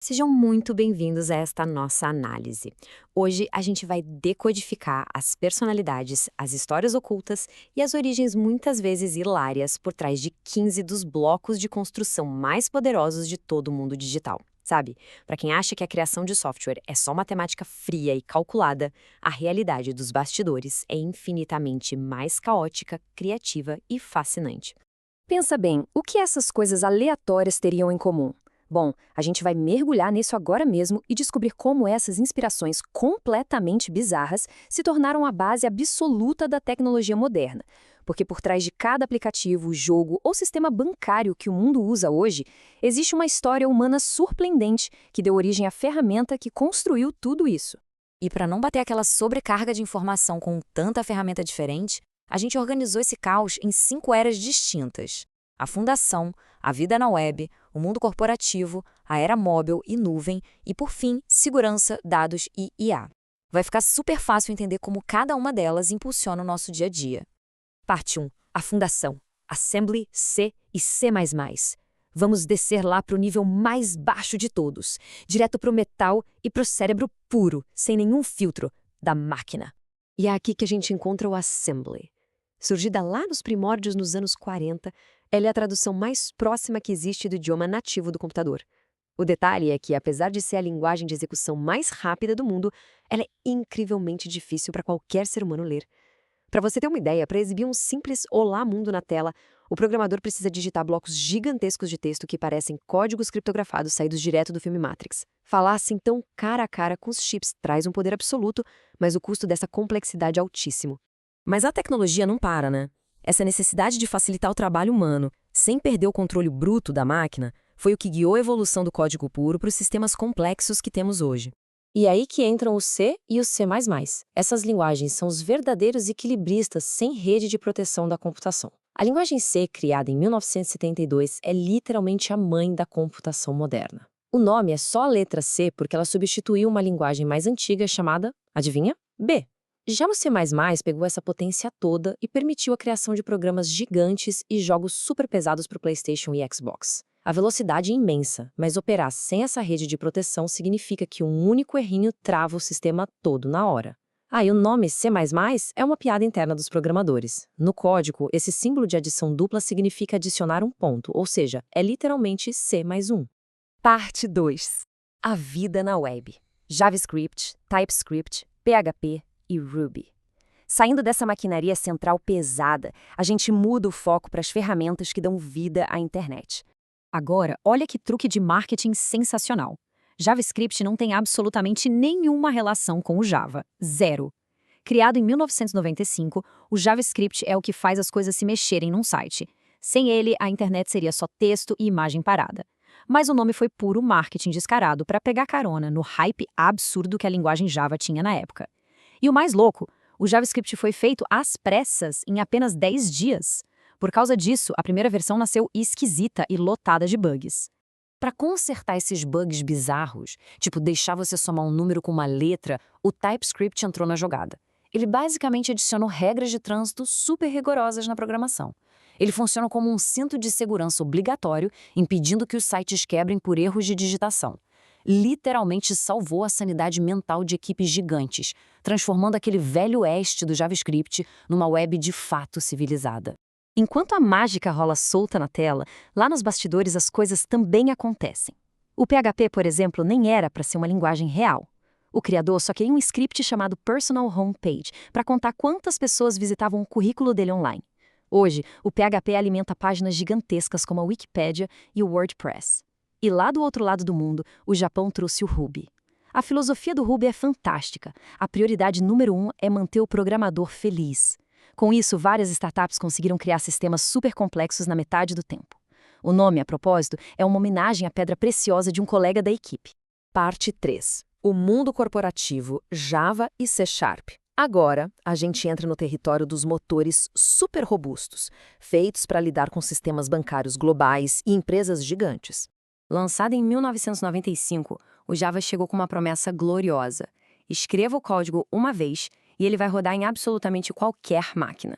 Sejam muito bem-vindos a esta nossa análise. Hoje a gente vai decodificar as personalidades, as histórias ocultas e as origens muitas vezes hilárias por trás de 15 dos blocos de construção mais poderosos de todo o mundo digital. Sabe, para quem acha que a criação de software é só matemática fria e calculada, a realidade dos bastidores é infinitamente mais caótica, criativa e fascinante. Pensa bem, o que essas coisas aleatórias teriam em comum? Bom, a gente vai mergulhar nisso agora mesmo e descobrir como essas inspirações completamente bizarras se tornaram a base absoluta da tecnologia moderna. Porque por trás de cada aplicativo, jogo ou sistema bancário que o mundo usa hoje, existe uma história humana surpreendente que deu origem à ferramenta que construiu tudo isso. E para não bater aquela sobrecarga de informação com tanta ferramenta diferente, a gente organizou esse caos em 5 eras distintas: a fundação, a vida na web, o mundo corporativo, a era móvel e nuvem e, por fim, segurança, dados e IA. Vai ficar super fácil entender como cada uma delas impulsiona o nosso dia a dia. Parte 1. A fundação. Assembly, C e C++. Vamos descer lá para o nível mais baixo de todos, direto para o metal e para o cérebro puro, sem nenhum filtro, da máquina. E é aqui que a gente encontra o Assembly. Surgida lá nos primórdios nos anos 40, ela é a tradução mais próxima que existe do idioma nativo do computador. O detalhe é que, apesar de ser a linguagem de execução mais rápida do mundo, ela é incrivelmente difícil para qualquer ser humano ler. Para você ter uma ideia, para exibir um simples Olá Mundo na tela, o programador precisa digitar blocos gigantescos de texto que parecem códigos criptografados saídos direto do filme Matrix. Falar assim tão cara a cara com os chips traz um poder absoluto, mas o custo dessa complexidade é altíssimo. Mas a tecnologia não para, né? Essa necessidade de facilitar o trabalho humano, sem perder o controle bruto da máquina, foi o que guiou a evolução do código puro para os sistemas complexos que temos hoje. E aí que entram o C e o C++. Essas linguagens são os verdadeiros equilibristas sem rede de proteção da computação. A linguagem C, criada em 1972, é literalmente a mãe da computação moderna. O nome é só a letra C porque ela substituiu uma linguagem mais antiga chamada, adivinha? B. Já o C++ pegou essa potência toda e permitiu a criação de programas gigantes e jogos super pesados para o PlayStation e Xbox. A velocidade é imensa, mas operar sem essa rede de proteção significa que um único errinho trava o sistema todo na hora. E o nome C++ é uma piada interna dos programadores. No código, esse símbolo de adição dupla significa adicionar um ponto, ou seja, é literalmente C mais 1. Parte 2. A vida na web. JavaScript, TypeScript, PHP e Ruby. Saindo dessa maquinaria central pesada, a gente muda o foco para as ferramentas que dão vida à internet. Agora, olha que truque de marketing sensacional. JavaScript não tem absolutamente nenhuma relação com o Java. Zero. Criado em 1995, o JavaScript é o que faz as coisas se mexerem num site. Sem ele, a internet seria só texto e imagem parada. Mas o nome foi puro marketing descarado para pegar carona no hype absurdo que a linguagem Java tinha na época. E o mais louco, o JavaScript foi feito às pressas em apenas 10 dias. Por causa disso, a primeira versão nasceu esquisita e lotada de bugs. Para consertar esses bugs bizarros, tipo deixar você somar um número com uma letra, o TypeScript entrou na jogada. Ele basicamente adicionou regras de trânsito super rigorosas na programação. Ele funciona como um cinto de segurança obrigatório, impedindo que os sites quebrem por erros de digitação. Literalmente salvou a sanidade mental de equipes gigantes, transformando aquele velho oeste do JavaScript numa web de fato civilizada. Enquanto a mágica rola solta na tela, lá nos bastidores as coisas também acontecem. O PHP, por exemplo, nem era para ser uma linguagem real. O criador só queria um script chamado Personal Homepage para contar quantas pessoas visitavam o currículo dele online. Hoje, o PHP alimenta páginas gigantescas como a Wikipédia e o WordPress. E lá do outro lado do mundo, o Japão trouxe o Ruby. A filosofia do Ruby é fantástica. A prioridade número 1 é manter o programador feliz. Com isso, várias startups conseguiram criar sistemas super complexos na metade do tempo. O nome, a propósito, é uma homenagem à pedra preciosa de um colega da equipe. Parte 3. O mundo corporativo, Java e C#. Agora, a gente entra no território dos motores super robustos, feitos para lidar com sistemas bancários globais e empresas gigantes. Lançado em 1995, o Java chegou com uma promessa gloriosa. Escreva o código uma vez e ele vai rodar em absolutamente qualquer máquina.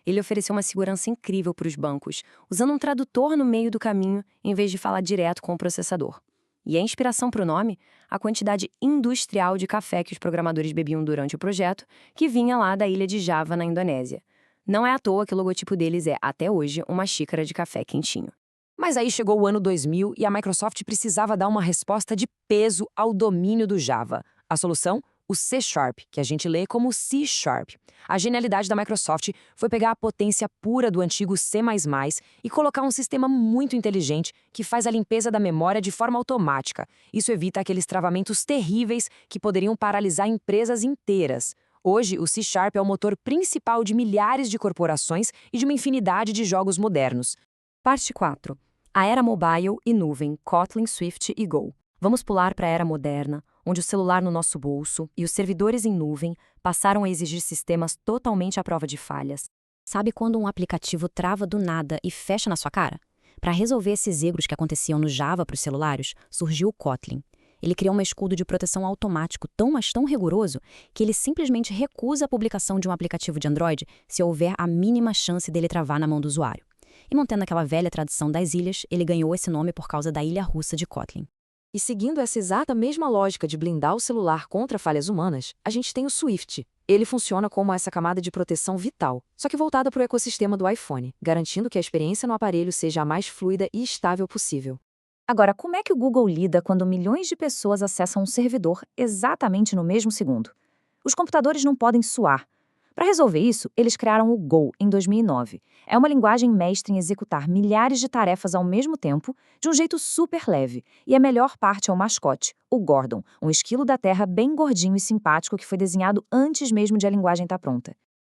Ele ofereceu uma segurança incrível para os bancos, usando um tradutor no meio do caminho em vez de falar direto com o processador. E a inspiração para o nome? A quantidade industrial de café que os programadores bebiam durante o projeto, que vinha lá da ilha de Java, na Indonésia. Não é à toa que o logotipo deles é, até hoje, uma xícara de café quentinho. Mas aí chegou o ano 2000 e a Microsoft precisava dar uma resposta de peso ao domínio do Java. A solução? O C#, que a gente lê como C#. A genialidade da Microsoft foi pegar a potência pura do antigo C++ e colocar um sistema muito inteligente que faz a limpeza da memória de forma automática. Isso evita aqueles travamentos terríveis que poderiam paralisar empresas inteiras. Hoje, o C# é o motor principal de milhares de corporações e de uma infinidade de jogos modernos. Parte 4. A era mobile e nuvem, Kotlin, Swift e Go. Vamos pular para a era moderna, onde o celular no nosso bolso e os servidores em nuvem passaram a exigir sistemas totalmente à prova de falhas. Sabe quando um aplicativo trava do nada e fecha na sua cara? Para resolver esses erros que aconteciam no Java para os celulares, surgiu o Kotlin. Ele criou um escudo de proteção automático mas tão rigoroso que ele simplesmente recusa a publicação de um aplicativo de Android se houver a mínima chance dele travar na mão do usuário. E mantendo aquela velha tradição das ilhas, ele ganhou esse nome por causa da ilha russa de Kotlin. E seguindo essa exata mesma lógica de blindar o celular contra falhas humanas, a gente tem o Swift. Ele funciona como essa camada de proteção vital, só que voltada para o ecossistema do iPhone, garantindo que a experiência no aparelho seja a mais fluida e estável possível. Agora, como é que o Google lida quando milhões de pessoas acessam um servidor exatamente no mesmo segundo? Os computadores não podem suar. Para resolver isso, eles criaram o Go em 2009. É uma linguagem mestre em executar milhares de tarefas ao mesmo tempo, de um jeito super leve. E a melhor parte é o mascote, o Gordon, um esquilo da terra bem gordinho e simpático que foi desenhado antes mesmo de a linguagem estar pronta.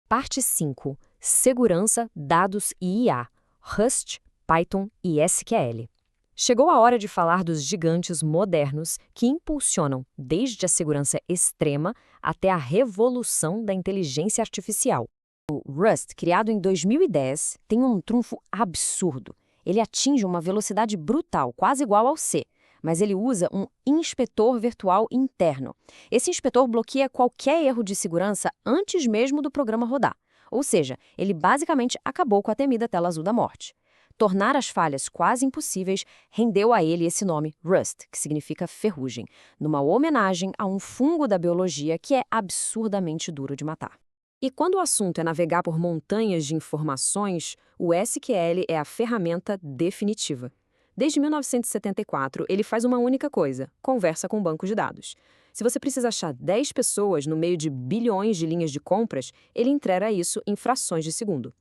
Parte 5. Segurança, dados e IA. Rust, Python e SQL. Chegou a hora de falar dos gigantes modernos que impulsionam desde a segurança extrema até a revolução da inteligência artificial. O Rust, criado em 2010, tem um trunfo absurdo. Ele atinge uma velocidade brutal, quase igual ao C, mas ele usa um inspetor virtual interno. Esse inspetor bloqueia qualquer erro de segurança antes mesmo do programa rodar. Ou seja, ele basicamente acabou com a temida tela azul da morte. Tornar as falhas quase impossíveis rendeu a ele esse nome, Rust, que significa ferrugem, numa homenagem a um fungo da biologia que é absurdamente duro de matar. E quando o assunto é navegar por montanhas de informações, o SQL é a ferramenta definitiva. Desde 1974, ele faz uma única coisa: conversa com o banco de dados. Se você precisa achar 10 pessoas no meio de bilhões de linhas de compras, ele entrega isso em frações de segundo.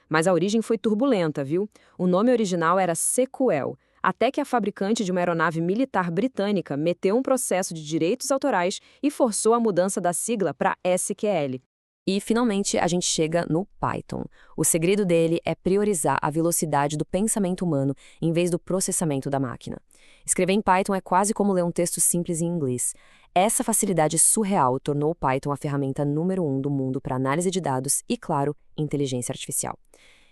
Mas a origem foi turbulenta, viu? O nome original era SQL, até que a fabricante de uma aeronave militar britânica meteu um processo de direitos autorais e forçou a mudança da sigla para SQL. E, finalmente, a gente chega no Python. O segredo dele é priorizar a velocidade do pensamento humano em vez do processamento da máquina. Escrever em Python é quase como ler um texto simples em inglês. Essa facilidade surreal tornou o Python a ferramenta número 1 do mundo para análise de dados e, claro, inteligência artificial.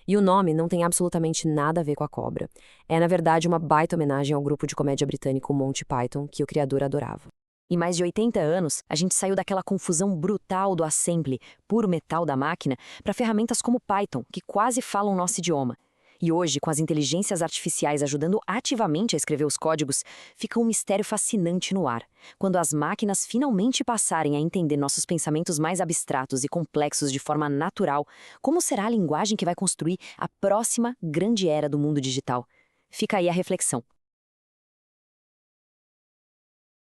E o nome não tem absolutamente nada a ver com a cobra. É, na verdade, uma baita homenagem ao grupo de comédia britânico Monty Python, que o criador adorava. Em mais de 80 anos, a gente saiu daquela confusão brutal do assembly, puro metal da máquina, para ferramentas como Python, que quase falam nosso idioma. E hoje, com as inteligências artificiais ajudando ativamente a escrever os códigos, fica um mistério fascinante no ar. Quando as máquinas finalmente passarem a entender nossos pensamentos mais abstratos e complexos de forma natural, como será a linguagem que vai construir a próxima grande era do mundo digital? Fica aí a reflexão.